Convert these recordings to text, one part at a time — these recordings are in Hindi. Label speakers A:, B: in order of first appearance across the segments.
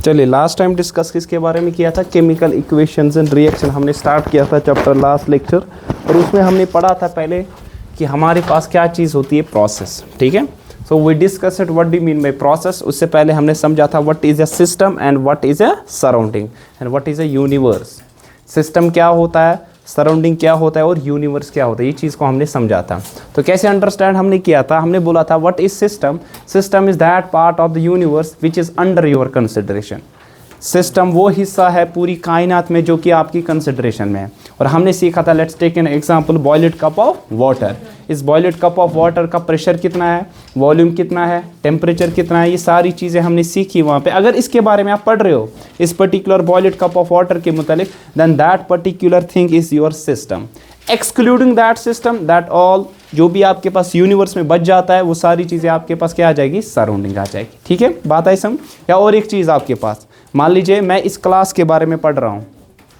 A: चलिए लास्ट टाइम डिस्कस किसके बारे में किया था, केमिकल इक्वेशंस एंड रिएक्शन हमने स्टार्ट किया था चैप्टर लास्ट लेक्चर, और उसमें हमने पढ़ा था पहले कि हमारे पास क्या चीज़ होती है, प्रोसेस। ठीक है, so we discussed what do mean by process. उससे पहले हमने समझा था what is a system and what is a surrounding and what is a universe. System क्या होता है, सराउंडिंग क्या होता है और यूनिवर्स क्या होता है, ये चीज़ को हमने समझा था। तो कैसे अंडरस्टैंड हमने किया था, हमने बोला था what is system, system is that part of the universe which is under your consideration. System वो हिस्सा है पूरी कायनात में जो कि आपकी कंसिडरेशन में है। और हमने सीखा था, let's take an example, boiled cup of water. इस बॉइल्ड कप ऑफ वाटर का प्रेशर कितना है, वॉल्यूम कितना है, टेम्परेचर कितना है, ये सारी चीज़ें हमने सीखी वहाँ पे। अगर इसके बारे में आप पढ़ रहे हो इस particular boiled cup of water के मुतालिक, then that particular thing is your system. Excluding that system, that all, जो भी आपके पास यूनिवर्स में बच जाता है वो सारी चीज़ें आपके पास क्या आ जाएगी, सराउंडिंग आ जाएगी। ठीक है, बात आई समझ। या और एक चीज़ आपके पास, मान लीजिए मैं इस क्लास के बारे में पढ़ रहा हूँ,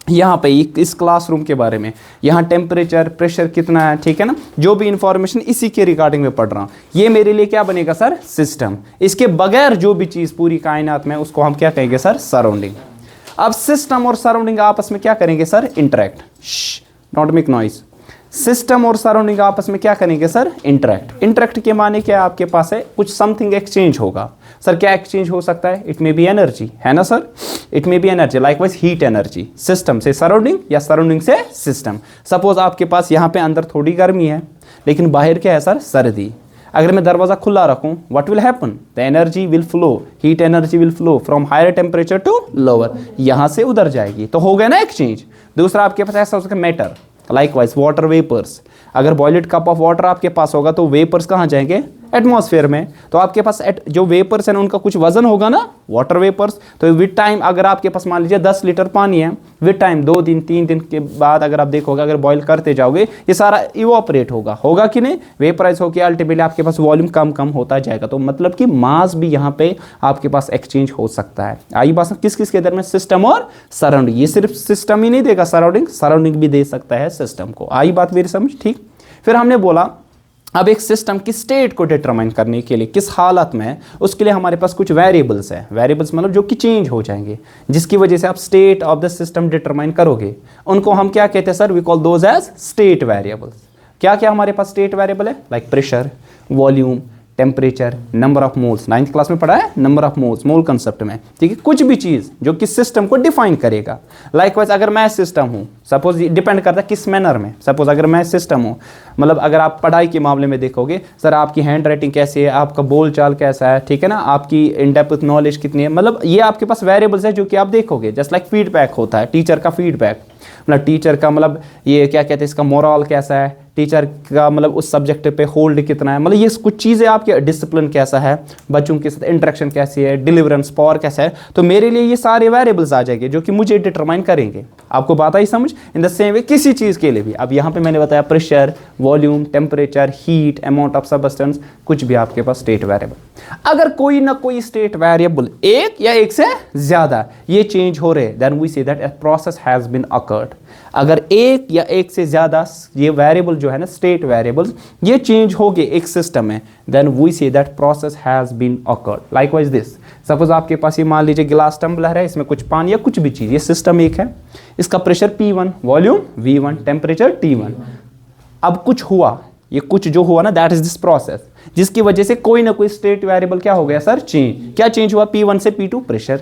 A: यहाँ पे इस क्लासरूम के बारे में, यहाँ टेम्परेचर प्रेशर कितना है, ठीक है ना, जो भी इंफॉर्मेशन इसी के रिगार्डिंग में पढ़ रहा हूँ, ये मेरे लिए क्या बनेगा सर, सिस्टम। इसके बगैर जो भी चीज़ पूरी कायनात में, उसको हम क्या कहेंगे सर, सराउंडिंग। अब सिस्टम और सराउंडिंग आपस में क्या करेंगे sir, interact. Not make noise. System और सराउंडिंग आपस में क्या करेंगे सर, इंटरेक्ट। इंटरेक्ट के माने क्या है, आपके पास है कुछ समथिंग एक्सचेंज होगा। सर क्या एक्सचेंज हो सकता है, इट मे बी एनर्जी, है ना sir, it may be energy, likewise heat energy, system से सराउंडिंग या सराउंडिंग से सिस्टम। सपोज आपके पास यहाँ पे अंदर थोड़ी गर्मी है लेकिन बाहर क्या है सर, सर्दी। अगर मैं दरवाज़ा खुला रखूँ, what will happen, the energy will flow, heat energy will flow from higher temperature to lower, यहाँ से उधर जाएगी, तो हो गया ना एक्सचेंज। दूसरा आपके पास ऐसा हो सकता है मैटर, लाइकवाइज वाटर वेपर्स। अगर बॉइल्ड कप ऑफ वाटर आपके पास होगा तो वेपर्स कहाँ जाएंगे, एटमॉस्फेयर में। तो आपके पास जो वेपर्स हैं उनका कुछ वजन होगा ना, वाटर वेपर्स। तो विद टाइम अगर आपके पास मान लीजिए 10 लीटर पानी है, विद टाइम 2 दिन 3 दिन के बाद अगर आप देखोगे, अगर बॉईल करते जाओगे, ये सारा इवोपरेट होगा कि नहीं, वेपराइज होकर अल्टीमेटली आपके पास वॉल्यूम कम होता जाएगा। तो मतलब कि मास भी यहाँ पे आपके पास एक्सचेंज हो सकता है। आई बात किस किस के दरमियान, सिस्टम और सराउंडिंग। ये सिर्फ सिस्टम ही नहीं देगा सराउंडिंग भी दे सकता है सिस्टम को। आई बात मेरी समझ, ठीक। फिर हमने बोला अब एक सिस्टम की स्टेट को डिटरमाइन करने के लिए, किस हालत में है, उसके लिए हमारे पास कुछ वेरिएबल्स है। वेरिएबल्स मतलब जो कि चेंज हो जाएंगे, जिसकी वजह से आप state of the system determine करोगे। उनको हम क्या कहते हैं sir, we call those as state variables. क्या क्या हमारे पास स्टेट वेरिएबल है, like pressure, volume, temperature, number of moles. 9th class में पढ़ा है number of moles, mole concept में, ठीक है। कुछ भी चीज़ जो कि सिस्टम को डिफाइन करेगा। लाइकवाइज अगर मैं सिस्टम हूँ, सपोज डिपेंड करता है किस मैनर में। सपोज अगर मैं सिस्टम हूँ, मतलब अगर आप पढ़ाई के मामले में देखोगे, सर आपकी हैंड राइटिंग कैसी है, आपका बोल चाल कैसा है, ठीक है ना, आपकी इन डेप्थ नॉलेज कितनी है, मतलब ये आपके पास वेरिएबल्स है जो कि आप देखोगे। जस्ट लाइक फीडबैक होता है, टीचर का फीडबैक, मतलब टीचर का मतलब ये क्या कहते हैं, इसका मोरल कैसा है, टीचर का मतलब उस सब्जेक्ट पे होल्ड कितना है, मतलब ये कुछ चीज़ें आपके, डिसिप्लिन कैसा है, बच्चों के साथ इंटरेक्शन कैसी है, डिलीवरेंस पावर कैसा है। तो मेरे लिए ये सारे वेरिएबल्स आ जाएंगे जो कि मुझे डिटरमाइन करेंगे। आपको बात आई समझ। इन द सेम वे किसी चीज़ के लिए भी, अब यहाँ पे मैंने बताया pressure, volume, temperature, heat, amount of substance, कुछ भी आपके पास स्टेट वेरिएबल। अगर कोई ना कोई स्टेट वेरिएबल एक या एक से ज़्यादा ये चेंज हो रहे, then we say that a process has been occurred. अगर एक या एक से ज़्यादा ये वेरिएबल जो है ना, स्टेट वेरिएबल्स, ये चेंज हो गए एक सिस्टम में, then we say that process has been occurred. Likewise this, suppose आपके पास ये मान लीजिए गिलास टम्बलर है, इसमें कुछ पानी या कुछ भी चीज़, ये सिस्टम एक है, इसका pressure P1, volume V1, temperature T1। अब कुछ हुआ, ये कुछ जो हुआ ना, दैट इज दिस प्रोसेस, जिसकी वजह से कोई ना कोई स्टेट वेरिएबल क्या हो गया सर, चेंज। क्या चेंज हुआ, P1 से P2 प्रेशर,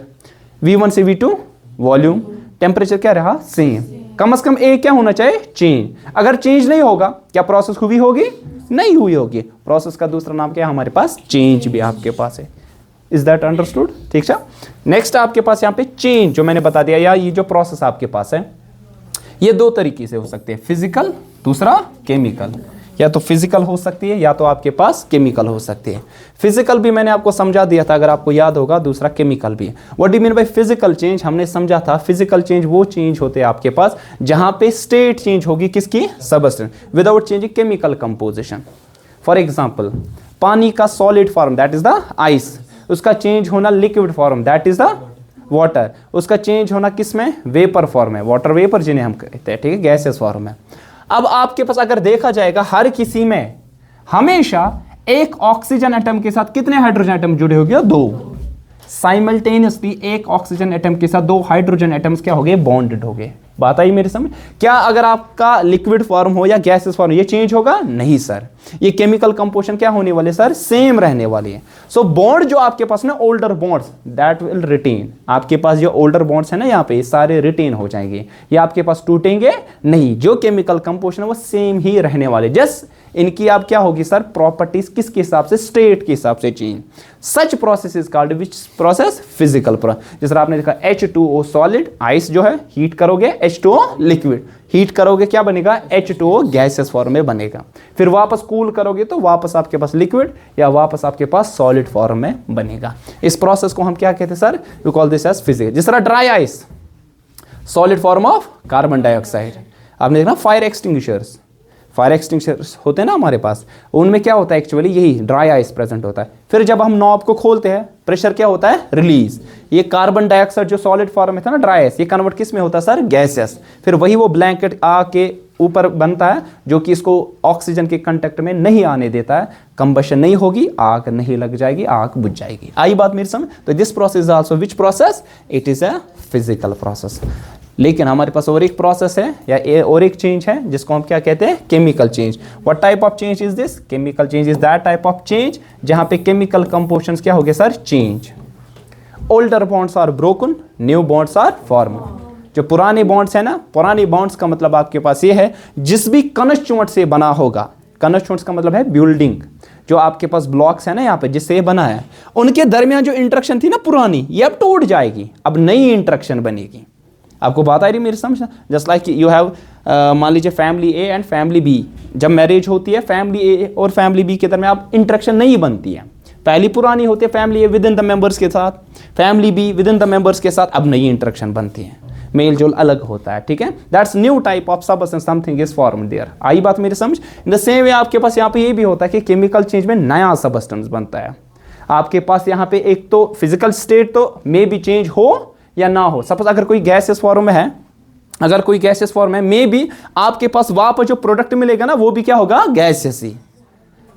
A: V1 से V2 वॉल्यूम, टेम्परेचर क्या रहा सेम। कम से कम एक क्या होना चाहिए, चेंज। अगर चेंज नहीं होगा, क्या प्रोसेस हुई होगी, नहीं हुई होगी। प्रोसेस का दूसरा नाम क्या है हमारे पास, चेंज भी आपके पास है। इज दैट अंडरस्टूड, ठीक है। नेक्स्ट आपके पास यहाँ पे चेंज जो मैंने बता दिया, या ये जो प्रोसेस आपके पास है, ये दो तरीके से हो सकते हैं, फिजिकल, दूसरा केमिकल। या तो फिजिकल हो सकती है या तो आपके पास केमिकल हो सकती है। फिजिकल भी मैंने आपको समझा दिया था, अगर आपको याद होगा, दूसरा केमिकल भी। What do mean by physical change, हमने समझा था फिजिकल चेंज वो चेंज होते हैं आपके पास जहां पे स्टेट चेंज होगी, किसकी, substance, without changing chemical composition. For example, पानी का solid form that is the ice, उसका चेंज होना liquid form that is the water, उसका चेंज होना किस में, वेपर फॉर्म है, वाटर वेपर जिन्हें हम कहते हैं, ठीक है, गैसेस फॉर्म है। अब आपके पास अगर देखा जाएगा, हर किसी में हमेशा एक ऑक्सीजन एटम के साथ कितने हाइड्रोजन एटम जुड़े हो गए? 2। साइमल्टेनियसली एक ऑक्सीजन एटम के साथ 2 हाइड्रोजन एटम्स क्या हो गए? बॉन्डेड हो गए। बात आई मेरे समझ? क्या अगर आपका लिक्विड फॉर्म हो या गैसेस फॉर्म ये चेंज होगा? नहीं सर, ये केमिकल कंपोजिशन क्या होने वाले सर? सेम रहने वाली है। सो बॉन्ड जो आपके पास ना older bonds that will retain, आपके पास जो ओल्डर बॉन्ड्स है ना यहाँ पे ये सारे रिटेन हो जाएंगे, ये आपके पास टूटेंगे नहीं। जो केमिकल कंपोजिशन है वो सेम ही रहने वाले, जस्ट इनकी आप क्या होगी सर? प्रॉपर्टीज किसके हिसाब से? स्टेट के हिसाब से change. Such process is called which process? Physical process. जिस तरह आपने देखा H2O सॉलिड, आइस जो है हीट करोगे H2O लिक्विड, हीट करोगे क्या बनेगा? H2O गैसेस फॉर्म में बनेगा। फिर वापस कूल करोगे तो वापस आपके पास लिक्विड या वापस आपके पास सॉलिड फॉर्म में बनेगा। इस प्रोसेस को हम क्या कहते हैं sir? We call this as physics. जिस तरह dry ice solid form of carbon dioxide, आपने देखा फायर एक्सटिंग्विशर्स, फायर एक्सटिंग्विशर्स होते हैं ना हमारे पास, उनमें क्या होता है? एक्चुअली यही ड्राई आइस प्रेजेंट होता है। फिर जब हम नॉब को खोलते हैं प्रेशर क्या होता है? रिलीज। ये कार्बन डाइऑक्साइड जो सॉलिड फॉर्म में था ना ड्राई आइस, ये कन्वर्ट किस में होता है सर? गैसेस। फिर वही वो ब्लैंकेट आके ऊपर बनता है जो कि इसको ऑक्सीजन के कांटेक्ट में नहीं आने देता है, कंबशन नहीं होगी, आग नहीं लग जाएगी, आग बुझ जाएगी। आई बात मेरे समझ? तो this process is also which process? It is a physical process. लेकिन हमारे पास और एक प्रोसेस है या और एक चेंज है जिसको हम क्या कहते हैं? Chemical change. What type of change is this? Chemical change is that type of change जहां पे केमिकल कंपोजिशंस क्या हो गए sir? Change. Older bonds are broken, new bonds are formed. जो पुराने बॉन्ड्स है ना, पुराने बॉन्ड्स का मतलब आपके पास ये है जिस भी कनस्चुएंट से बना होगा, कनस्चुएंट्स का मतलब है बिल्डिंग, जो आपके पास ब्लॉक्स है ना यहाँ पे जिससे ये बना है, उनके दरमियान जो इंटरेक्शन थी ना पुरानी, ये अब टूट जाएगी, अब नई इंटरेक्शन बनेगी। आपको बात आ रही मेरी समझ? जस्ट लाइक यू हैव मान लीजिए family A and family B, जब मैरिज होती है फैमिली ए और फैमिली बी के दरमियान अब इंटरेक्शन नहीं बनती है। पहली पुरानी होती है family A with in the members के साथ, family be with in the members के साथ, अब नई इंटरेक्शन बनती है, मेल जोल अलग होता है। ठीक है, that's new type of substance, something is formed there. I बात मेरी समझ? इन द सेम वे आपके पास यहाँ पे ये भी होता है कि केमिकल चेंज में नया सबस्टेंस बनता है। आपके पास यहाँ पे एक तो फिजिकल स्टेट तो मे बी चेंज हो या ना हो। सपोज अगर कोई गैसेस फॉर्म में है, अगर कोई गैसेस फॉर्म है, मे बी आपके पास वापस जो प्रोडक्ट मिलेगा ना वो भी क्या होगा? गैसेस ही।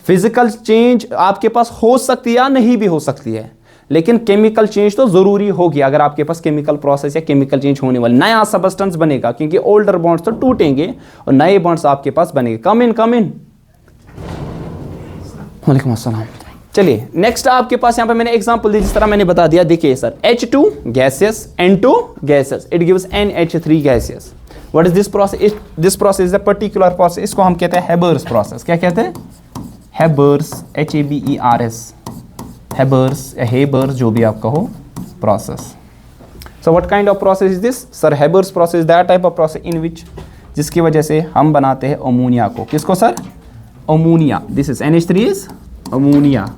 A: फिजिकल चेंज आपके पास हो सकती है या नहीं भी हो सकती है, लेकिन केमिकल चेंज तो जरूरी होगी। अगर आपके पास केमिकल प्रोसेस या केमिकल चेंज होने वाला नया सबस्टेंस बनेगा, क्योंकि ओल्डर बॉन्ड्स तो टूटेंगे और नए बॉन्ड्स आपके पास बनेंगे। कम इन। वालेकुम अस्सलाम। चलिए नेक्स्ट आपके पास यहाँ पे मैंने एग्जांपल दी, जिस तरह मैंने बता दिया। देखिए sir, H2 gases, N2 gases, it gives NH3 gases. What is this process? This process is a particular process, इसको हम कहते हैं हेबर्स प्रोसेस। क्या कहते हैं? हेबर्स, HABERS, हेबर्स या हेबर्स जो भी आप कहो process. So what kind of process is this? Sir Haber's process that type of process in which, जिसकी वजह से हम बनाते हैं अमोनिया को। किसको sir? Ammonia. This is NH3 is ammonia.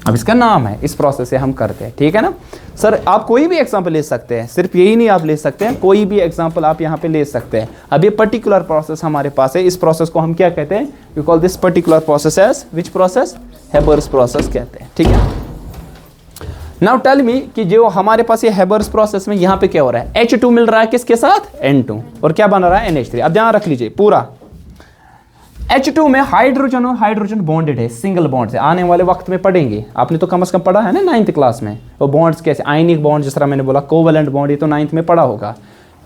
A: अब इसका नाम है, इस प्रोसेस से हम करते हैं। ठीक है ना सर? आप कोई भी एग्जांपल ले सकते हैं, सिर्फ यही नहीं आप ले सकते हैं, कोई भी एग्जांपल आप यहाँ पे ले सकते हैं। अब ये पर्टिकुलर प्रोसेस हमारे पास है, इस प्रोसेस को हम क्या कहते हैं? We call this particular process as which process? Haber's process कहते हैं। ठीक है, नाउ टेल मी कि जो हमारे पास ये हेबर्स प्रोसेस में यहाँ पे क्या हो रहा है? H2 मिल रहा है किसके साथ? N2, और क्या बन रहा है? NH3। अब ध्यान रख लीजिए पूरा, H2 में हाइड्रोजन और हाइड्रोजन बॉन्डेड है सिंगल बॉन्ड से। आने वाले वक्त में पढ़ेंगे, आपने तो कम से कम पढ़ा है ना 9th क्लास में, वो बॉन्ड्स कैसे, आयनिक बॉन्ड, जिस तरह मैंने बोला कोवेलेंट बॉन्ड, ये तो 9th में पढ़ा होगा।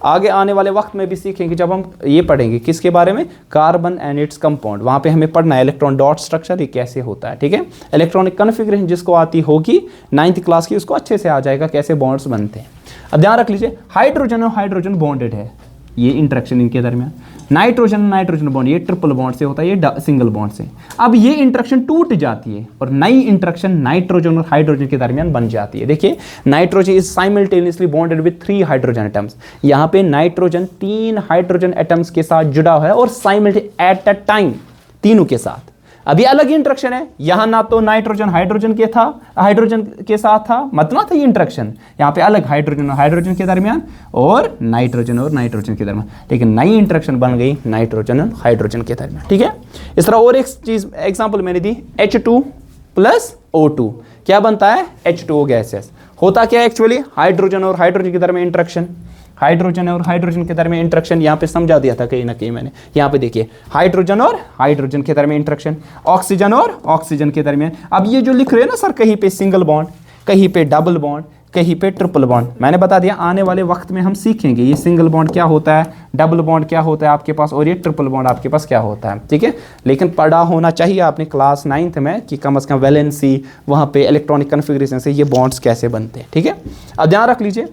A: आगे आने वाले वक्त में भी सीखेंगे जब हम ये पढ़ेंगे किसके बारे में? Carbon and its compound. वहाँ पे हमें पढ़ना है इलेक्ट्रॉन डॉट स्ट्रक्चर, ये कैसे होता है। ठीक है, इलेक्ट्रॉनिक कन्फिगरेशन जिसको आती होगी 9th क्लास की, उसको अच्छे से आ जाएगा कैसे बॉन्ड्स बनते हैं। अब ध्यान रख लीजिए, हाइड्रोजन और हाइड्रोजन बॉन्डेड है, ये इंटरेक्शन इनके दरमियान। नाइट्रोजन नाइट्रोजन बॉन्ड, ये ट्रिपल बॉन्ड से होता है, ये सिंगल बॉन्ड से। अब ये इंटरेक्शन टूट जाती है और नई इंटरेक्शन नाइट्रोजन और हाइड्रोजन के दरमियान बन जाती है। देखिए, nitrogen is simultaneously bonded with 3 hydrogen atoms. यहाँ पे नाइट्रोजन 3 हाइड्रोजन एटम्स के साथ जुड़ा हुआ है और साइमल्टेनियस एट अ टाइम, तीनों के साथ। अभी अलग इंटरेक्शन है, यहां ना तो नाइट्रोजन हाइड्रोजन के था, हाइड्रोजन के साथ था, मतलब था ये इंटरेक्शन। यहाँ पे अलग हाइड्रोजन और हाइड्रोजन के दरमियान और नाइट्रोजन और नाइट्रोजन के दरमियान, लेकिन नई इंटरेक्शन बन गई नाइट्रोजन और हाइड्रोजन के दरमियान। ठीक है, इस तरह और एक चीज एग्जांपल मैंने दी, H2 प्लस O2 क्या बनता है? H2O gases. होता क्या है एक्चुअली? हाइड्रोजन और हाइड्रोजन के दरमियान इंटरेक्शन, हाइड्रोजन और हाइड्रोजन के दरमियान इंटरेक्शन यहाँ पे समझा दिया था कहीं ना कहीं मैंने। यहाँ पे देखिए हाइड्रोजन और हाइड्रोजन के दरमियान इंटरेक्शन, ऑक्सीजन और ऑक्सीजन के दरमियान। अब ये जो लिख रहे हैं ना सर, कहीं पे सिंगल बॉन्ड, कहीं पे डबल बॉन्ड, कहीं पे ट्रिपल बॉन्ड, मैंने बता दिया आने वाले वक्त में हम सीखेंगे ये सिंगल बॉन्ड क्या होता है, डबल बॉन्ड क्या होता है आपके पास, और ये ट्रिपल बॉन्ड आपके पास क्या होता है, ठीक है। लेकिन पढ़ा होना चाहिए आपने क्लास 9th में कि कम से कम वैलेंसी, वहाँ पे इलेक्ट्रॉनिक कन्फिग्रेशन से ये बॉन्ड्स कैसे बनते हैं, ठीक है। अब ध्यान रख लीजिए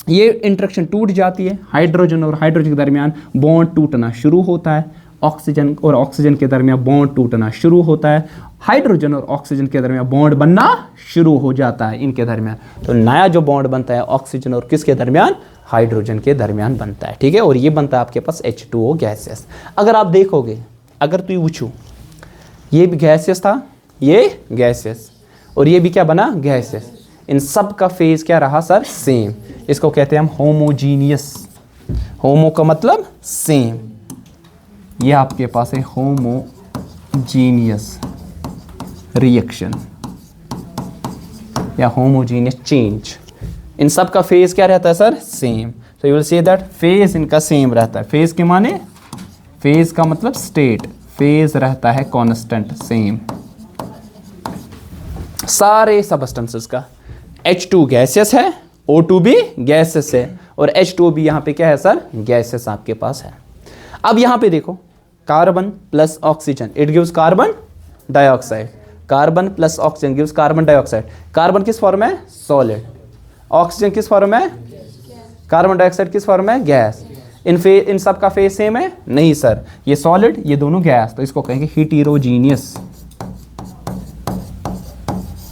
A: ये इंटरेक्शन टूट जाती है, हाइड्रोजन और हाइड्रोजन के दरमियान बॉन्ड टूटना शुरू होता है, ऑक्सीजन और ऑक्सीजन के दरमियान बॉन्ड टूटना शुरू होता है, हाइड्रोजन और ऑक्सीजन के दरमियान बॉन्ड बनना शुरू हो जाता है इनके दरमियान। तो नया जो बॉन्ड बनता है ऑक्सीजन और किसके दरमियान, हाइड्रोजन के दरमियान बनता है, ठीक है। और ये बनता है आपके पास H2O गैसेस। अगर आप देखोगे, अगर तू वुचू ये भी गैसेस था, ये गैसेस, और ये भी क्या बना, गैसेस, इन सब का फेज क्या रहा सर, सेम। इसको कहते हैं हम होमोजीनियस। होमो का मतलब सेम, ये आपके पास है होमोजीनियस रिएक्शन या होमोजीनियस चेंज। इन सब का फेज क्या रहता है sir, same. So you will say that phase इनका सेम रहता है। फेज के माने, फेज का मतलब स्टेट, फेज रहता है कांस्टेंट, सेम सारे सबस्टेंसेस का। H2 गैसेस है, O2 भी गैसेस है, और H2O भी यहाँ पे क्या है सर, गैसेस आपके पास है। अब यहाँ पे देखो carbon plus oxygen, it gives carbon dioxide, carbon plus oxygen gives carbon dioxide. Carbon किस फॉर्म है, सॉलिड, ऑक्सीजन किस फॉर्म है, कार्बन डाइऑक्साइड किस फॉर्म है, गैस। इन सब का फेज सेम है, नहीं सर, ये सॉलिड ये दोनों गैस, तो इसको कहेंगे हीटेरोजीनियस।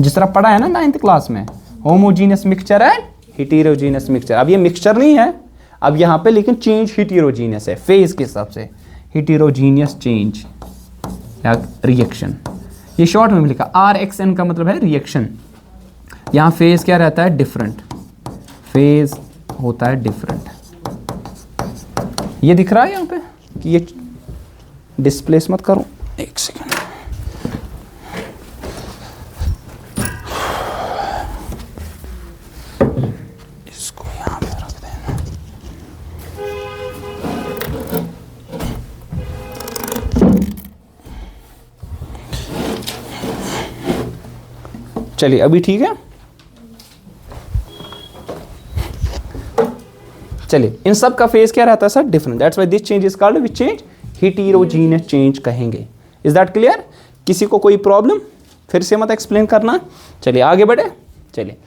A: जिस तरह पढ़ा है ना 9th क्लास में, होमोजीनियस मिक्सचर एंड हीटेरोजीनियस मिक्सचर। अब ये मिक्सचर नहीं है अब यहाँ पे, लेकिन चेंज हीटेरोजीनियस है फेज के हिसाब से, हीटेरोजीनियस चेंज या रिएक्शन। ये शॉर्ट में लिखा RXN का मतलब है रिएक्शन। यहाँ फेज क्या रहता है, डिफरेंट, फेज होता है डिफरेंट। ये दिख रहा है यहाँ पे कि ये डिस्प्लेस मत करो, एक सेकेंड। इसको यहाँ पे रख देना। चलिए अभी ठीक है। चलिए इन सब का फेज क्या रहता है sir, different. That's why this change is called which change, heterogeneous change कहेंगे। Is that clear? किसी को कोई प्रॉब्लम, फिर से मत एक्सप्लेन करना। चलिए आगे बढ़े। चलिए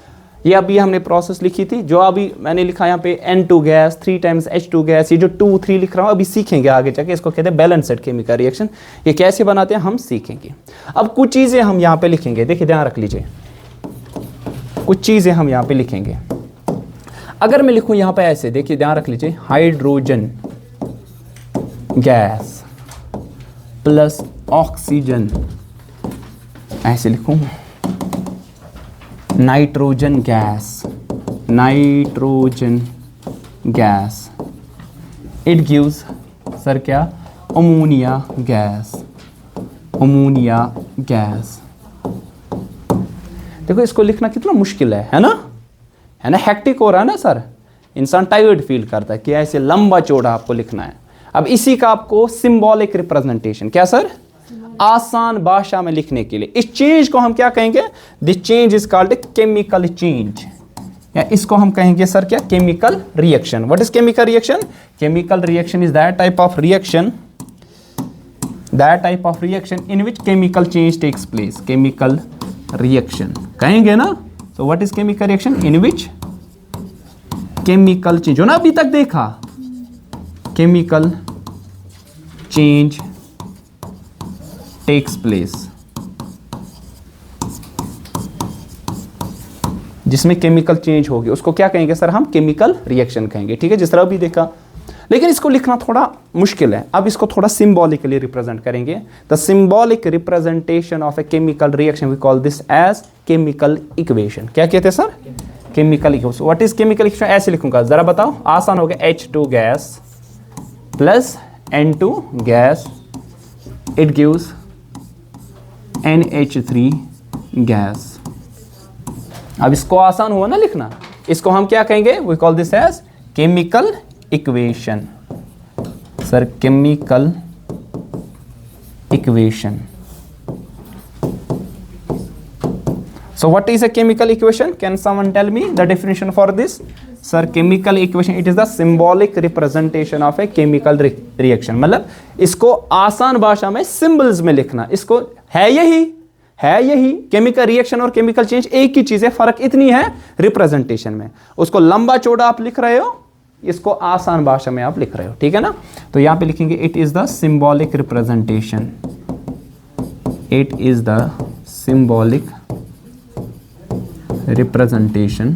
A: ये अभी हमने प्रोसेस लिखी थी, जो अभी मैंने लिखा यहाँ पे N2 gas 3 times H2 gas, ये जो 2 3 लिख रहा हूँ अभी सीखेंगे आगे जाके। इसको कहते हैं बैलेंस्ड केमिकल रिएक्शन। ये कैसे बनाते हैं हम सीखेंगे। अब कुछ चीज़ें हम यहाँ पे लिखेंगे, देखिए ध्यान रख लीजिए, कुछ चीज़ें हम यहाँ पे लिखेंगे। अगर मैं लिखूँ यहाँ पे ऐसे, देखिए ध्यान रख लीजिए, हाइड्रोजन गैस प्लस ऑक्सीजन, ऐसे लिखूँ, nitrogen gas, nitrogen gas, it gives sir क्या, अमोनिया गैस, अमोनिया गैस। देखो इसको लिखना कितना मुश्किल है ना, है ना, हेक्टिक हो रहा है ना सर, इंसान टायर्ड फील करता है कि ऐसे लंबा चौड़ा आपको लिखना है। अब इसी का आपको सिंबॉलिक रिप्रेजेंटेशन, क्या सर, आसान भाषा में लिखने के लिए, इस चेंज को हम क्या कहेंगे, this change is called chemical change, या इसको हम कहेंगे सर क्या, chemical reaction. What is chemical reaction? Chemical reaction is that type of reaction, that type of reaction in which chemical change takes place. Chemical reaction कहेंगे ना, so what is chemical reaction in which chemical change, जो ना अभी तक देखा, chemical change takes place, जिसमें केमिकल चेंज होगी उसको क्या कहेंगे सर, हम केमिकल रिएक्शन कहेंगे, ठीक है, जिस तरह अभी देखा। लेकिन इसको लिखना थोड़ा मुश्किल है, अब इसको थोड़ा सिंबॉलिकली रिप्रेजेंट करेंगे। The symbolic representation of a chemical reaction we call this as chemical equation. क्या कहते हैं sir, chemical equation. What is chemical equation? ऐसे लिखूंगा, जरा बताओ, आसान हो गया, H2 gas plus N2 gas, it gives NH3 gas. अब इसको आसान हुआ ना लिखना, इसको हम क्या कहेंगे, we call this as chemical equation, sir chemical equation. So what is a chemical equation? Can someone tell me the definition for this? Sir, chemical equation, it is the symbolic representation of a chemical reaction. मतलब इसको आसान भाषा में सिंबल्स में लिखना, इसको है यही केमिकल रिएक्शन और केमिकल चेंज एक ही चीज है, फर्क इतनी है रिप्रेजेंटेशन में. उसको लंबा चौड़ा आप लिख रहे हो, इसको आसान भाषा में आप लिख रहे हो, ठीक है ना. तो यहां पे लिखेंगे it is the symbolic representation, it is the symbolic representation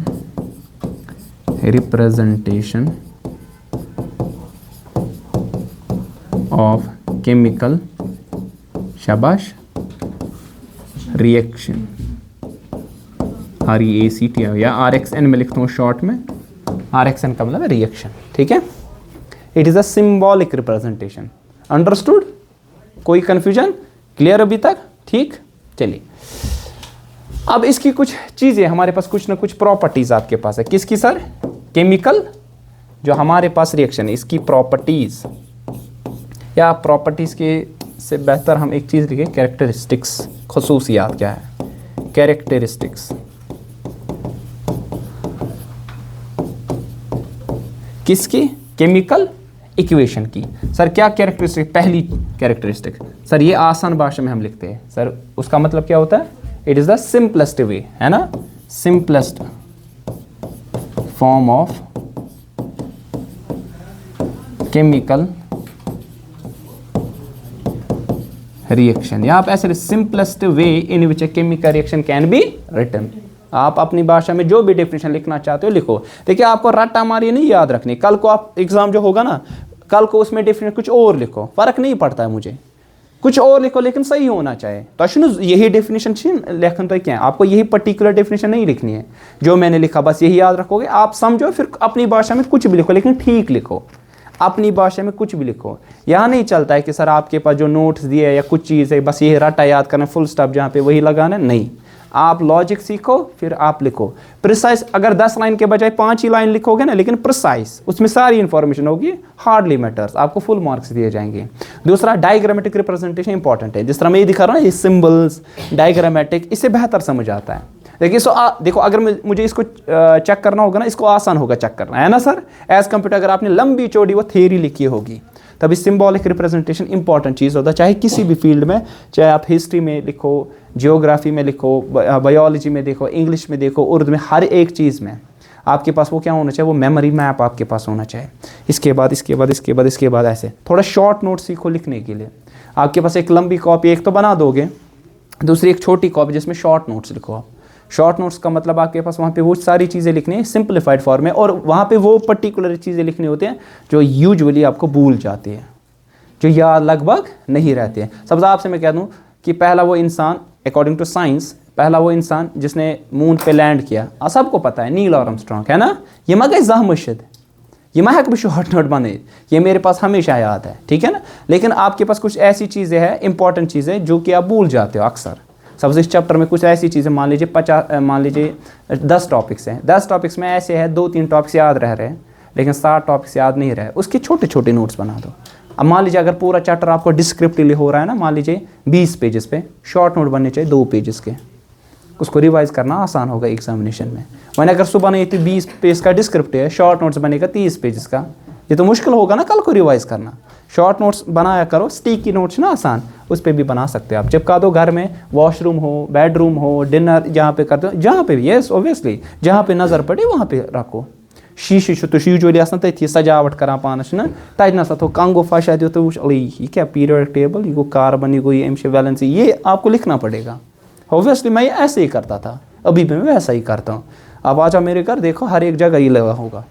A: of chemical शाबाश रिएक्शन, REACT या RXN में लिखता हूँ शॉर्ट में, RXN का मतलब रिएक्शन, ठीक है. It is a symbolic representation. Understood? कोई कंफ्यूजन? क्लियर अभी तक? ठीक. चलिए अब इसकी कुछ चीज़ें, हमारे पास कुछ ना कुछ प्रॉपर्टीज़ आपके पास है. किसकी सर? केमिकल जो हमारे पास रिएक्शन है इसकी प्रॉपर्टीज़, या प्रॉपर्टीज़ के से बेहतर हम एक चीज़ लिखें कैरेक्टरिस्टिक्स. खुसूसियात क्या है? कैरेक्टरिस्टिक्स. किसकी? केमिकल इक्वेशन की. सर क्या कैरेक्टरिस्टिक? पहली कैरेक्टरिस्टिक सर ये आसान भाषा में हम लिखते हैं सर, उसका मतलब क्या होता है? It is the simplest way, है ना, simplest form of chemical reaction. या आप ऐसे simplest way in which a chemical reaction can be written. आप अपनी भाषा में जो भी डेफिनेशन लिखना चाहते हो लिखो. देखिए आपको रट्टा मारी नहीं याद रखनी, कल को आप एग्जाम जो होगा ना, कल को उसमें डेफिनेशन कुछ और लिखो, फर्क नहीं पड़ता है मुझे, कुछ और लिखो लेकिन सही होना चाहिए. तो यही डेफिनेशन लेखन तो क्या है, आपको यही पर्टिकुलर डेफिनेशन नहीं लिखनी है जो मैंने लिखा, बस यही याद रखोगे. आप समझो, फिर अपनी भाषा में कुछ भी लिखो लेकिन ठीक लिखो, अपनी भाषा में कुछ भी लिखो. यहाँ नहीं चलता है कि सर आपके पास जो नोट्स दिए है या कुछ चीज़ है बस ये रट्टा याद करना, फुल स्टॉप जहाँ पे वही लगाना. नहीं, आप लॉजिक सीखो फिर आप लिखो. प्रिसाइज अगर 10 लाइन के बजाय 5 ही लाइन लिखोगे ना, लेकिन प्रिसाइज उसमें सारी इंफॉर्मेशन होगी, हार्डली मैटर्स, आपको फुल मार्क्स दिए जाएंगे. दूसरा डायग्रामेटिक रिप्रेजेंटेशन इंपॉर्टेंट है. जिस तरह मैं ये दिखा रहा हूँ, ये सिंबल्स डायग्रामेटिक, इससे बेहतर समझ आता है. देखिए देखो अगर मुझे इसको चेक करना होगा ना, इसको आसान होगा चेक करना, है ना सर, एज कम्पेयर अगर आपने लंबी चौड़ी वो थ्योरी लिखी होगी. तभी सिंबॉलिक रिप्रेजेंटेशन इंपॉर्टेंट चीज़ होता है, चाहे किसी भी फील्ड में, चाहे आप हिस्ट्री में लिखो, जियोग्राफी में लिखो, बायोलॉजी में देखो, इंग्लिश में देखो, उर्दू में, हर एक चीज़ में आपके पास वो क्या होना चाहिए, वो मेमोरी मैप आपके पास होना चाहिए. इसके बाद ऐसे थोड़ा शॉर्ट नोट सीखो लिखने के लिए. आपके पास एक लंबी कॉपी एक तो बना दोगे, दूसरी एक छोटी कॉपी जिसमें शॉर्ट नोट्स लिखो आप. शॉर्ट नोट्स का मतलब आपके पास वहाँ पे वो सारी चीज़ें लिखनी है सिंप्लीफाइड फॉर्म में, और वहाँ पे वो पर्टिकुलर चीज़ें लिखनी होती हैं जो यूजुअली आपको भूल जाती है, जो याद लगभग नहीं रहती है. सबसे आपसे मैं कह दूँ कि पहला वो इंसान, अकॉर्डिंग टू साइंस, पहला वो इंसान जिसने मून पे लैंड किया, सबको पता है, नील आर्मस्ट्रांग, है ना. ये मगर जहमुशद, ये मैं कभी शॉर्ट नोट बने, ये मेरे पास हमेशा याद है, ठीक है ना. लेकिन आपके पास कुछ ऐसी चीज़ें हैं, इंपॉर्टेंट चीज़ें जो कि आप भूल जाते हो अक्सर. सबसे इस चैप्टर में कुछ ऐसी चीज़ें, मान लीजिए 10 टॉपिक्स हैं, 10 टॉपिक्स में ऐसे हैं 2-3 टॉपिक्स याद रह रहे हैं लेकिन 7 टॉपिक्स याद नहीं रहे, उसके छोटे छोटे नोट्स बना दो. अब मान लीजिए अगर पूरा चैप्टर आपको डिस्क्रिप्टिवली हो रहा है ना, मान लीजिए 20 पेजेस पे, शॉर्ट नोट बनने चाहिए 2 पेजेस के, उसको रिवाइज करना आसान होगा एग्जामिनेशन में. मैंने अगर सुबह नहीं तो 20 पेज का डिस्क्रिप्टिव है, शॉर्ट नोट्स बनेगा 30 पेजेस का, ये तो मुश्किल होगा ना कल को रिवाइज करना. शॉर्ट नोट्स बनाया करो, स्टिकी नोट्स ना आसान, उस पर भी बना सकते हो आप. चिपका दो घर में, वॉशरूम हो, बेडरूम हो, डिनर जहाँ पे करते हो, जहाँ पे भी, यस ऑब्वियसली जहाँ पे नज़र पड़े वहाँ पे रखो. शीशे तो यूजुअली आसान तथी सजावट करान पानस ना, तज ना तो कंगो फशा दो तो ये क्या पीरियोडिक टेबल, ये कार्बन, ये एम वैलेंसी, ये आपको लिखना पड़ेगा. ऑब्वियसली मैं ऐसे ही करता था, अभी भी मैं वैसा ही करता हूँ. अब आ जाओ मेरे घर, देखो हर एक जगह ये लगा होगा,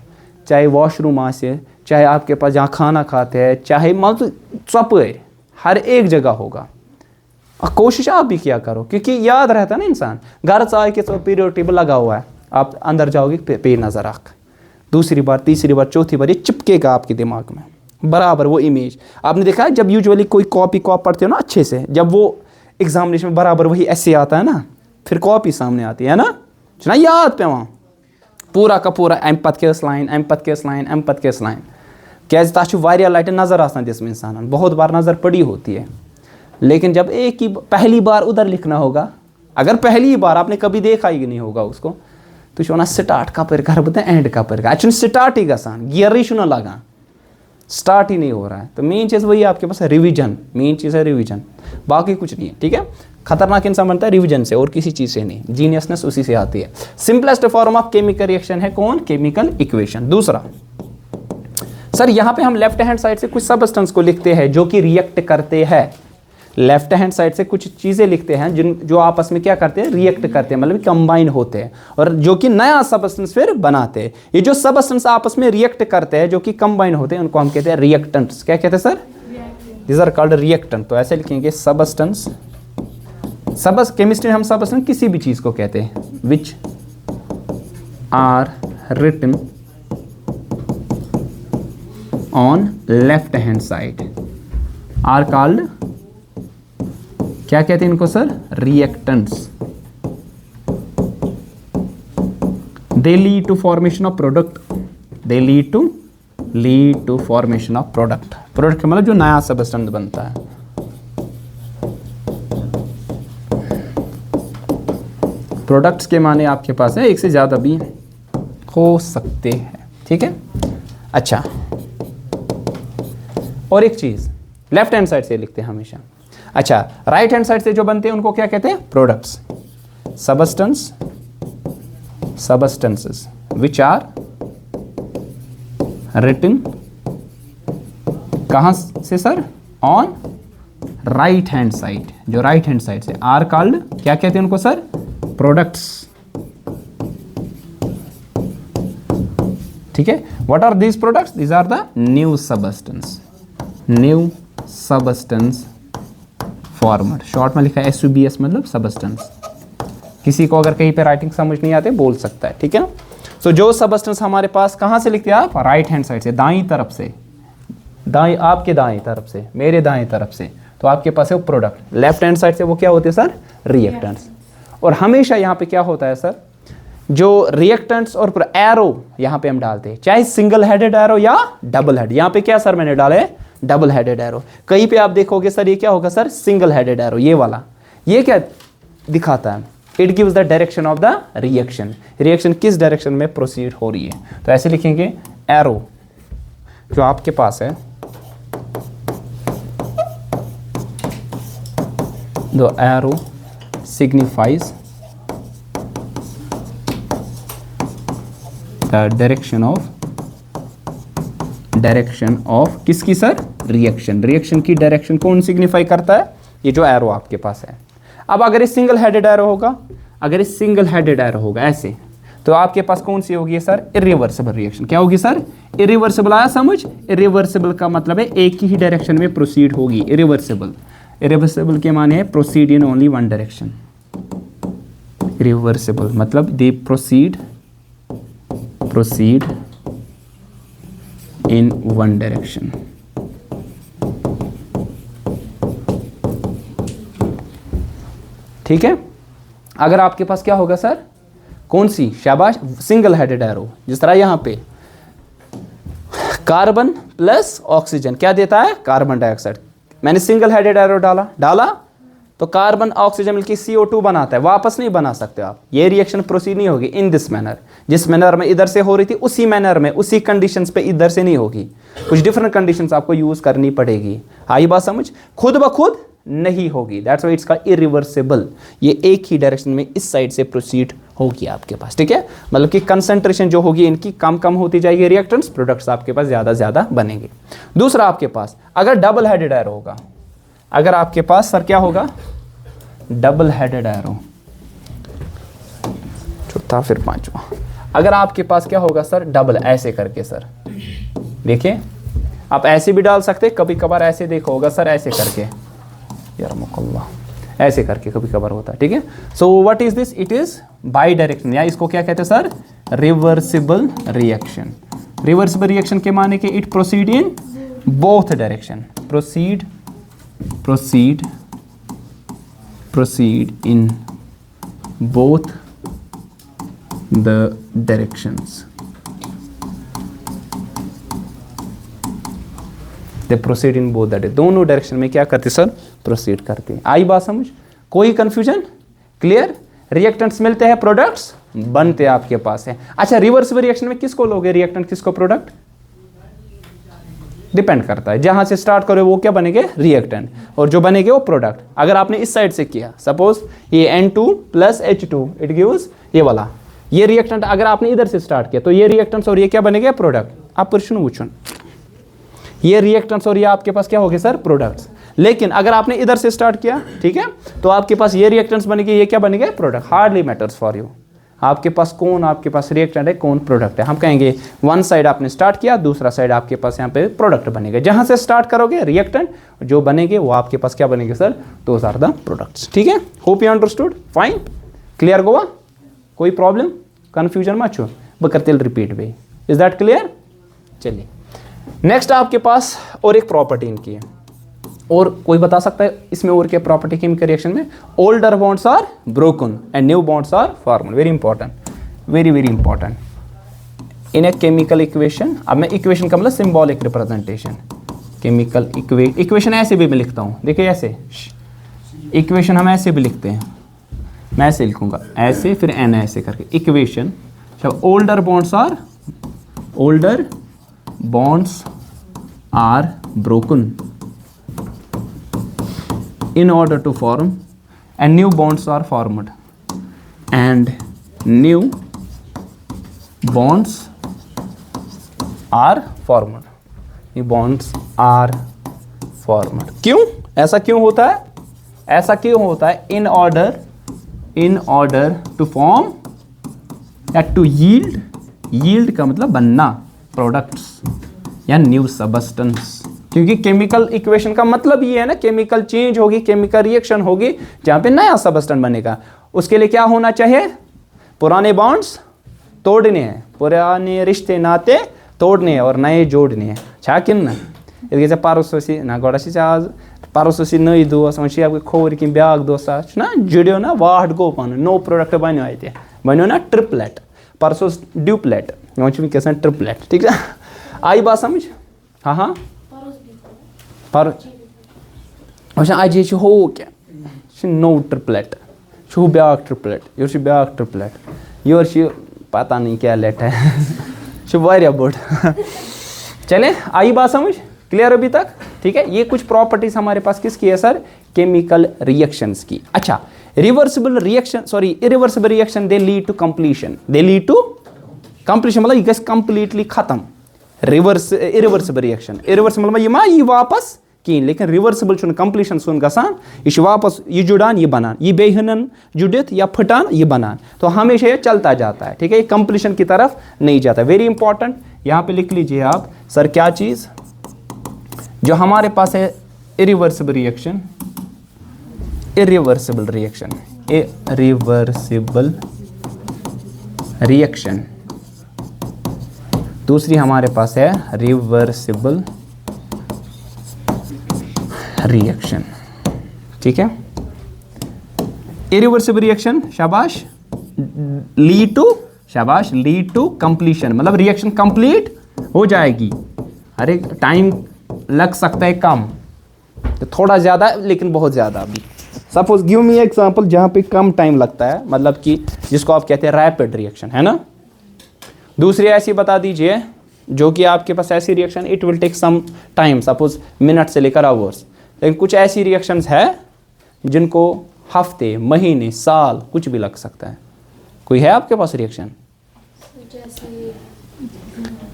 A: चाहे वॉशरूम से, चाहे आपके पास जहाँ खाना खाते हैं, चाहे मतलब सब हर एक जगह होगा. कोशिश आप भी किया करो क्योंकि याद रहता है ना इंसान. घर से आए के तो पीरियड टेबल लगा हुआ है, आप अंदर जाओगे पे नज़र रख, दूसरी बार, तीसरी बार, चौथी बार ये चिपकेगा आपके दिमाग में बराबर वो इमेज. आपने देखा है जब यूजुअली कोई कॉपी पढ़ते हो ना अच्छे से, जब वो एग्जामिनेशन में बराबर वही ऐसे आता है ना, फिर कॉपी सामने आती है ना, याद पे वहाँ पूरा का पूरा अम पत केस लाइन अम पत केस लाइन अम पत केस लाइन क्या तक वारिया लट नज़र आसान दिस इंसान बहुत बार नज़र पड़ी होती है, लेकिन जब एक ही पहली बार उधर लिखना होगा, अगर पहली बार आपने कभी देखा ही नहीं होगा उसको, तो वह स्टार्ट कपर कर बता एंड कपर कर अच्छे स्टार्ट ही गसान गियर ही शुना लगा स्टार्ट ही नहीं हो रहा है। तो मेन चीज़ वही आपके पास है रिवीजन, मेन चीज़ है रिवीजन, बाकी कुछ नहीं है। ठीक है, खतरनाक इंसान बनता है रिवीजन से और किसी चीज़ से नहीं, जीनियसनेस उसी से आती है। Simplest form of chemical reaction है कौन? Chemical equation. दूसरा सर यहाँ पे हम लेफ्ट हैंड साइड से कुछ सबस्टेंस को लिखते हैं जो कि रिएक्ट करते हैं, लेफ्ट हैंड साइड से कुछ चीज़ें लिखते हैं जो आपस में क्या करते हैं? रिएक्ट करते हैं, मतलब कंबाइन होते हैं और जो कि नया सबस्टेंस फिर बनाते हैं। ये जो सबस्टेंस आपस में रिएक्ट करते हैं जो कि कंबाइन होते हैं उनको हम कहते हैं रिएक्टेंट्स। क्या कहते हैं sir? These are called reactant. तो ऐसे लिखेंगे सबस्टेंस, केमिस्ट्री हम सबस्टेंस किसी भी चीज़ को कहते हैं which are written on left hand side are called, क्या कहते हैं इनको sir? Reactants. They lead to formation of product, they lead to formation of product. Product का मतलब जो नया सबस्टेंस बनता है। प्रोडक्ट्स के माने आपके पास है एक से ज्यादा भी हो सकते हैं। ठीक है, अच्छा और एक चीज लेफ्ट हैंड साइड से लिखते हैं हमेशा। अच्छा, राइट हैंड साइड से जो बनते हैं उनको क्या कहते हैं? Products. Substances which are written कहां से sir? On right hand side, जो राइट हैंड साइड से आर कॉल्ड, क्या कहते हैं उनको सर? प्रोडक्ट्स। ठीक है, what are these products? These are the new substance former, short में लिखा है SUBS, मतलब सबस्टेंस। किसी को अगर कहीं पे राइटिंग समझ नहीं आते बोल सकता है। ठीक है, सो जो सबस्टेंस हमारे पास कहां से लिखते हैं आप? राइट हैंड साइड से, दाईं तरफ से, आपके दाईं तरफ से, मेरे दाईं तरफ से, तो आपके पास है वो प्रोडक्ट। लेफ्ट हैंड साइड से वो क्या होते हैं सर? रिएक्टेंट्स। और हमेशा यहाँ पे क्या होता है सर? जो रिएक्टेंट्स और एरो यहाँ पे हम डालते हैं, चाहे सिंगल हेडेड एरो या डबल हेड। यहाँ पे क्या सर मैंने डाला है? Double headed arrow. कहीं पे आप देखोगे सर ये क्या होगा सर? Single headed arrow. ये वाला ये क्या दिखाता है? It gives the direction of the reaction, reaction किस डायरेक्शन में प्रोसीड हो रही है। तो ऐसे लिखेंगे एरो जो आपके पास है, the arrow signifies the direction of किसकी सर? रिएक्शन की डायरेक्शन कौन सिग्निफाई करता है? ये जो एरो आपके पास है। अब अगर ये सिंगल हेडेड एरो होगा, ऐसे, तो आपके पास कौन सी होगी सर? Irreversible reaction. क्या होगी सर? इरिवर्सिबल। आया समझ? इरिवर्सिबल का मतलब है एक ही डायरेक्शन में प्रोसीड होगी। इरिवर्सिबल के माने है proceed in only one direction. Reversible मतलब दे प्रोसीड इन वन डायरेक्शन। ठीक है, अगर आपके पास क्या होगा सर? कौन सी? शाबाश, सिंगल हेडेड एरो। जिस तरह यहां पे कार्बन प्लस ऑक्सीजन क्या देता है? Carbon dioxide. मैंने सिंगल हेडेड एरो डाला तो कार्बन ऑक्सीजन मिलकर CO2 बनाता है, वापस नहीं बना सकते आप। ये रिएक्शन प्रोसीड नहीं होगी इन दिस मैनर, जिस मैनर में इधर से हो रही थी उसी मैनर में, उसी कंडीशंस पे इधर से नहीं होगी, कुछ डिफरेंट कंडीशंस आपको यूज करनी पड़ेगी। आई बात समझ? खुद ब खुद नहीं होगी, that's why it's called irreversible. ये एक ही डायरेक्शन में इस साइड से प्रोसीड होगी आपके पास। ठीक है, मतलब कि कंसंट्रेशन जो होगी इनकी कम होती जाएगी, रिएक्टेंट्स प्रोडक्ट्स आपके पास ज्यादा बनेंगे। दूसरा आपके पास अगर डबल हेडेड एरो होगा, अगर आपके पास सर क्या होगा? Double headed arrow. चौथा फिर पांचवा, अगर आपके पास क्या होगा सर? डबल, ऐसे करके सर देखिए, आप ऐसे भी डाल सकते, कभी कभार ऐसे देखो होगा सर, ऐसे करके यार मुकल्ला, ऐसे करके कभी कभार होता है। ठीक है, so what is this? It is by direction, या इसको क्या कहते हैं sir? Reversible reaction. Reversible reaction के माने कि it proceed in both direction, proceed in both the directions they proceed in both the, दोनों डायरेक्शन में क्या करते सर, प्रोसीड करते हैं। आई बात समझ, कोई कंफ्यूजन, क्लियर। रिएक्टेंट्स मिलते हैं, प्रोडक्ट्स बनते हैं आपके पास है। अच्छा, रिवर्सिबल रिएक्शन में किसको लोगे रिएक्टेंट, किसको प्रोडक्ट, डिपेंड करता है, जहां से स्टार्ट करो वो क्या बनेंगे रिएक्टेंट, और जो बनेंगे वो प्रोडक्ट। अगर आपने इस साइड से किया, सपोज ये N2 plus H2 it gives ये वाला, ये रिएक्टेंट अगर आपने इधर से स्टार्ट किया तो ये रिएक्टेंट्स और ये क्या बनेंगे प्रोडक्ट। आप प्रश्न पूछो, ये रिएक्टेंट्स और ये आपके पास क्या हो गए सर, प्रोडक्ट्स। लेकिन अगर आपने इधर से स्टार्ट किया, ठीक है, तो आपके पास ये रिएक्टेंट्स बनेंगे, ये क्या बनेंगे product. Hardly matters for you आपके पास कौन आपके पास रिएक्टेंट है, कौन प्रोडक्ट है। हम कहेंगे वन साइड आपने स्टार्ट किया, दूसरा साइड आपके पास यहाँ पे प्रोडक्ट बनेगा। जहां से स्टार्ट करोगे रिएक्टेंट जो बनेंगे वो आपके पास क्या बनेंगे sir, those are the products. ठीक है, hope you understood, fine, clear गोवा, कोई प्रॉब्लम कंफ्यूजन मत छो बकरतिल रिपीट वे, इज दैट क्लियर। चलिए नेक्स्ट आपके पास और एक प्रॉपर्टी इनकी है, और कोई बता सकता है इसमें और क्या प्रॉपर्टी केमिकल रिएक्शन में, older bonds are broken and new bonds are formed. Very important, very very important in a chemical equation. अब मैं इक्वेशन का मतलब सिंबॉलिक रिप्रेजेंटेशन, केमिकल इक्वेशन ऐसे भी मैं लिखता हूँ, देखिए ऐसे इक्वेशन हम ऐसे भी लिखते हैं, मैं ऐसे लिखूंगा ऐसे फिर एन ऐसे करके equation. Older bonds are broken in order to form and new bonds are formed and new bonds are formed, new bonds are formed। क्यों ऐसा क्यों होता है, ऐसा क्यों होता है, in order to form या to yield का मतलब बनना प्रोडक्ट्स या न्यू सबस्टेंस। क्योंकि केमिकल इक्वेशन का मतलब ये है ना, केमिकल चेंज होगी, केमिकल रिएक्शन होगी जहाँ पे नया सबस्टेंस बनेगा। उसके लिए क्या होना चाहिए, पुराने बॉन्ड्स तोड़ने हैं, पुराने रिश्ते नाते तोड़ने हैं और नए जोड़ने हैं। छा किन ना जैसे पारोसी ना गोड़ा आज पारोसी नई दोस्त वह आपको खोर कि ब्याक दोस्त ना जुड़ो ना वाट गो पन नो प्रोडक्ट बनो अत बनो ना ट्रिपलेट, परसों ड्यूप्लेट, वह वैसे ट्रिपलेट। ठीक है, आई बात समझ। हाँ हाँ पर अच्छा आज हो क्या नो ट्रिपलेट छू back triplet your back triplet your पता नहीं क्या लेट है वारिया बोर्ड। चले आई बात समझ, क्लियर अभी तक। ठीक है, ये कुछ प्रॉपर्टीज हमारे पास किसकी है सर, केमिकल रिएक्शंस की। अच्छा, reversible reaction sorry irreversible reaction they lead to completion, they lead to completion मतलब ये कंप्लीटली खत्म। रिवर्स इरिवर्सिबल रिएक्शन, इरिवर्सिबल मतलब ये मा ये वापस कहीं, लेकिन रिवर्सिबल छुन कंप्लीशन सुन गसान, ये वापस ये जुड़ान ये बनान, ये बेहनन जुड़ित या फटान ये बनान, तो हमेशा ये चलता जाता है। ठीक है, ये कंप्लीशन की तरफ नहीं जाता। वेरी इंपॉर्टेंट, यहाँ पे लिख लीजिए आप सर क्या चीज जो हमारे पास है, irreversible reaction, irreversible reaction, irreversible reaction. दूसरी हमारे पास है रिवर्सिबल रिएक्शन। ठीक है, इरिवर्सिबल रिएक्शन शाबाश लीड टू, शाबाश लीड टू कंप्लीशन मतलब रिएक्शन कंप्लीट हो जाएगी। अरे टाइम लग सकता है कम, तो थोड़ा ज़्यादा लेकिन बहुत ज़्यादा भी। सपोज गिव मी एग्जांपल जहाँ पे कम टाइम लगता है, मतलब कि जिसको आप कहते हैं रैपिड रिएक्शन, है ना। दूसरी ऐसी बता दीजिए जो कि आपके पास ऐसी reaction it will take some time, suppose minute से लेकर आवर्स। लेकिन कुछ ऐसी रिएक्शंस है जिनको हफ्ते, महीने, साल कुछ भी लग सकता है। कोई है आपके पास रिएक्शन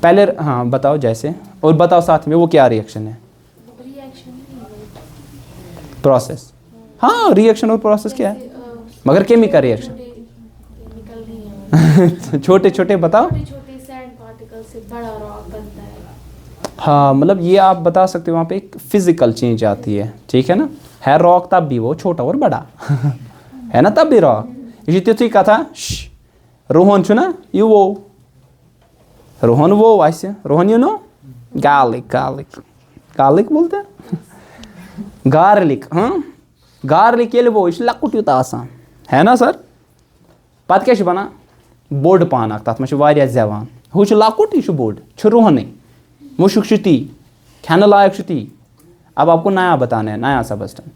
A: पहले? हाँ बताओ जैसे, और बताओ साथ में वो क्या रिएक्शन है, प्रोसेस। हाँ रिएक्शन और प्रोसेस क्या है, मगर केमिकल रिएक्शन छोटे छोटे बताओ। हाँ मतलब ये आप बता सकते हो वहाँ पे एक फिजिकल चेंज आती है। ठीक है ना, है रॉक तब भी वो छोटा और बड़ा है ना, तब भी रॉक। इसी तिथि का था रोहन छु ना यू वो रोहन वो वैसे Rohan you know garlic, garlic garlic बोलते हैं गार्लिक। हाँ गार्लिक ये वो इस लकुट यूता आसान है ना सर। पत क्या बना बोर्ड पान अख तथ मे जेवान हु लकुट यह बोर्ड रुहन मुशुक ती खाने लायक ती। अब आपको नया बताना है, नया substance.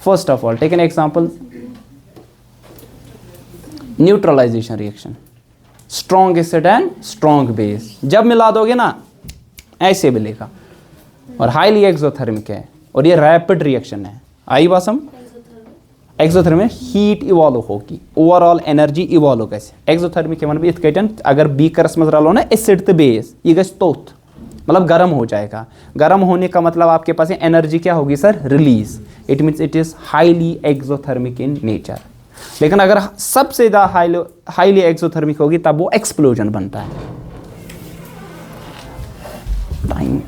A: First of all take an example, neutralisation reaction, strong acid and strong base. जब मिला दोगे ना ऐसे मिलेगा, और हाईली एक्सोथर्मिक है और ये रैपिड रिएक्शन है। आई बात समझ? एक्सोथर्मिक में हीट इवॉल्व होगी, ओवरऑल एनर्जी इवॉल्व कैसे। एक्सोथर्मिक वन इत कटन अगर बीकरस मज रलो ना एसिड तो बेस यह गस तोत, मतलब गर्म हो जाएगा। गर्म होने का मतलब आपके पास एनर्जी क्या होगी sir? Release. It means it is highly exothermic in nature. लेकिन अगर सबसे ज़्यादा हाईली एक्सोथर्मिक होगी तब वो एक्सप्लोजन बनता है। टाइम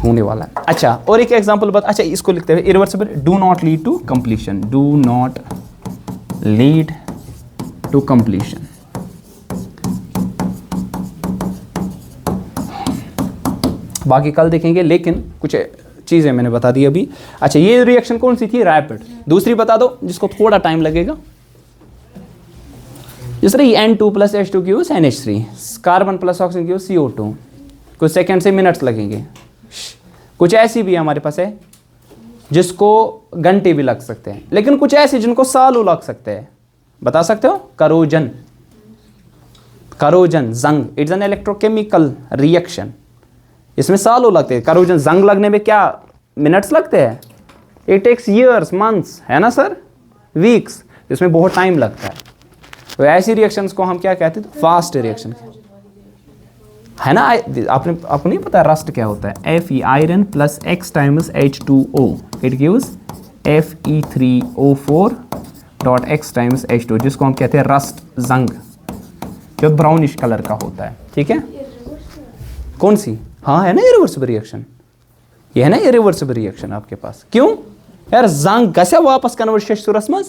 A: होने वाला है। अच्छा, और एक एग्जांपल बता। अच्छा, इसको लिखते हुए irreversible, do not lead to completion, do not lead to completion. बाकी कल देखेंगे, लेकिन कुछ चीज़ें मैंने बता दी अभी। अच्छा, ये रिएक्शन कौन सी थी? रैपिड। दूसरी बता दो जिसको थोड़ा टाइम लगेगा। जिस तरह N2 + H2 = NH3, carbon plus oxygen = CO2, कुछ सेकेंड से मिनट्स लगेंगे। कुछ ऐसी भी हमारे पास है जिसको घंटे भी लग सकते हैं, लेकिन कुछ ऐसी जिनको सालों लग सकते हैं। बता सकते हो? करोजन, करोजन जंग, इट्स एन इलेक्ट्रोकेमिकल रिएक्शन। इसमें सालों लगते हैं। करोजन जंग लगने में क्या मिनट्स लगते हैं? इट टेक्स ईयर्स, मंथ्स, है ना सर, वीक्स, इसमें बहुत टाइम लगता है। तो ऐसी रिएक्शंस को हम क्या कहते हैं? फास्ट रिएक्शन, है ना। आपको नहीं पता रस्ट क्या होता है? Fe iron + X × H2O, it gives Fe3O4 .X × H2, जिसको हम कहते हैं रस्ट जंग, जो ब्राउनिश कलर का होता है। ठीक है, कौन सी? हाँ, है ना इरिवर्सिबल रिएक्शन, ये है ना इरिवर्सिबल रिएक्शन आपके पास। क्यों यार? जंग गसे वापस कन्वर्ट शशुरस मज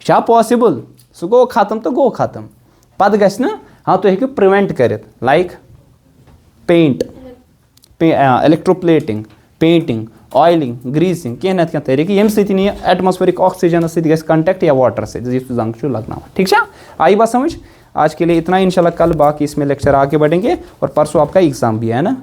A: क्या पॉसिबल, सो गो खत्म तो गो खत्म, पद गस ना। हाँ, तो हेकु प्रिवेंट करित, like paint, electroplating, painting, oiling, greasing, कह ना तरीके यम सती एटमॉस्फेरिक ऑक्सीजन से कंटेक्ट या वाटर से जंग चु लगना। ठीक है, आई बात समझ? आज के लिए इतना, इंशाल्लाह कल बाकी इसमें लेक्चर आगे बढ़ेंगे, और परसों आपका एग्जाम भी है ना।